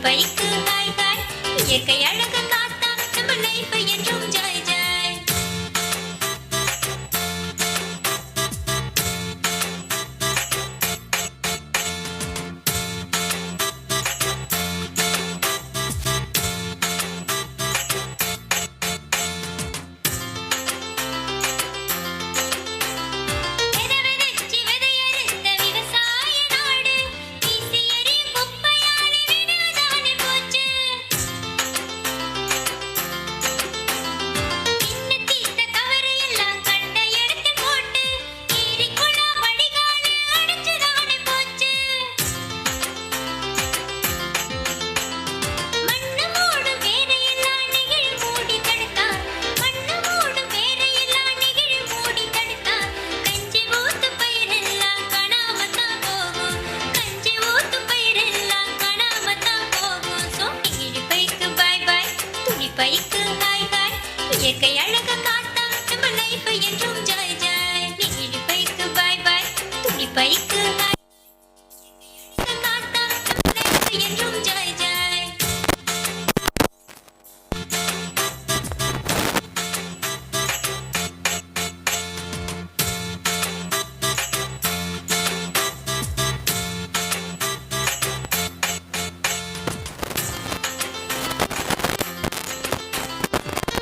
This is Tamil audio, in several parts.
பைக்கு ஹாய் ஹாய் இயற்கை அழகு காத்தா நம்ம லைஃப் என்றும் Joy Joy. Bike hi hi இயற்கை அழகு காத்தா நம்ம லைஃப் என்றும் ஜாய் ஜாய். நீடி பைக்கு பாய் பாய் துணி பைக்கு ஹாய் காத்தா நம்ம லைஃப் என்றும் ஜாய் ஜாய்.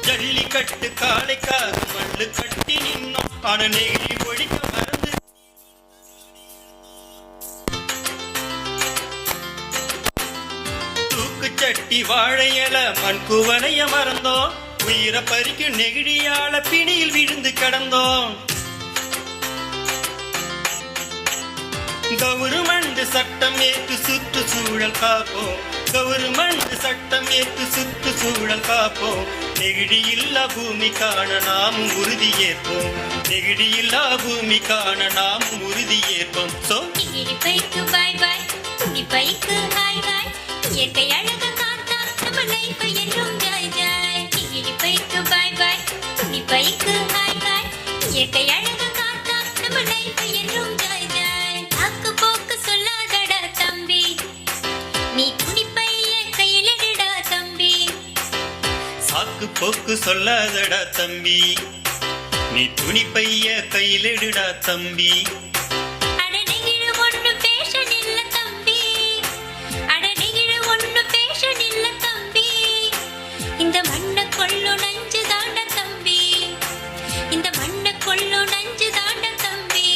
ஜல்லிக்கட்டு காளைக்காக மல்லு கட்டி நின்னோம். ஆன நெகிழி ஒழிக்க மறந்து தூக்கு சட்டி வாழையல மண் குவனைய மறந்தோம். உயிரை பறிக்கும் நெகிழியால பிணியில் விழுந்து கிடந்தோம். கவர்மெண்ட் சட்டம் ஏற்று சுற்றுச்சூழல் காப்போம். கவர்மெண்ட் சட்டம் ஏற்று சுற்றுச்சூழல் காப்போம். நெகிழி இல்லா பூமி காண நாம் உறுதி ஏற்போம். நெகிழி இல்லா பூமி காண நாம் உறுதி ஏற்போம். நீடி பைக்கு பாய் பாய் துணி பைக்கு ஹாய் ஹாய் இயற்கை அழகு காத்தா நம்ம லைஃப் என்றும் ஜாய் ஜாய். நீடி பைக்கு பாய் பாய் துணி பைக்கு ஹாய் ஹாய் இயற்கை அழகு காத்தா நம்ம லைஃப் என்றும் ஜாய் ஜாய். அக்கு போக்கு சொல்லாதடா தம்பி நீ துணி பைய கையில் எடுடா தம்பி. சாக்கு போக்கு சொல்லாதடா தம்பி நீ துணி பைய கையில் எடுடா தம்பி. அட நெகிழு ஒண்ணு பேஷன் இல்ல தம்பி. அட நெகிழு ஒண்ணு பேஷன் இல்ல தம்பி. இந்த மண்ண கொள்ளு நஞ்சு தாண்ட தம்பி. இந்த மண்ண கொள்ளு நஞ்சு தாண்ட தம்பி.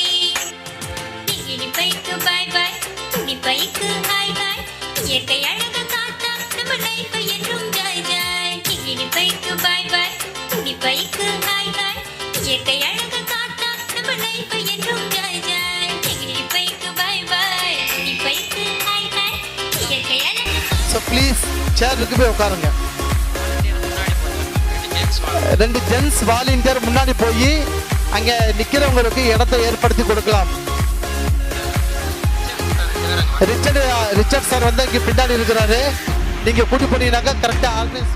நெகிழி பைக்கு பாய் பாய் துணி பைக்கு ஹாய் ஹாய் இயற்கை அழகு காத்தா நம்ம லைஃப் என்றும் ஜாய் ஜாய். நெகிழி பைக்கு பாய் பாய் துணி பைக்கு ஹாய் ஹாய் இயற்கை அழகு காத்தா நம்ம லைஃப் என்றும் ஜாய் ஜாய். நெகிழி பைக்கு பாய் பாய் துணி பைக்கு ஹாய் ஹாய் இயற்கை அழகு. ஸோ ப்ளீஸ் சேருக்கு போய் உட்காருங்க. 2 ஜென்ஸ் வாலண்டியர் முன்னாடி போய் அங்கே நிற்கிறவங்களுக்கு இடத்தை ஏற்படுத்தி கொடுக்கலாம். ரிச்சர்ட் சார் வந்து இங்கே பின்னாடி இருக்கிறாரு. நீங்கள் கூட்டி போனீங்கன்னாக்கா கரெக்டாக ஆர்கனைஸ்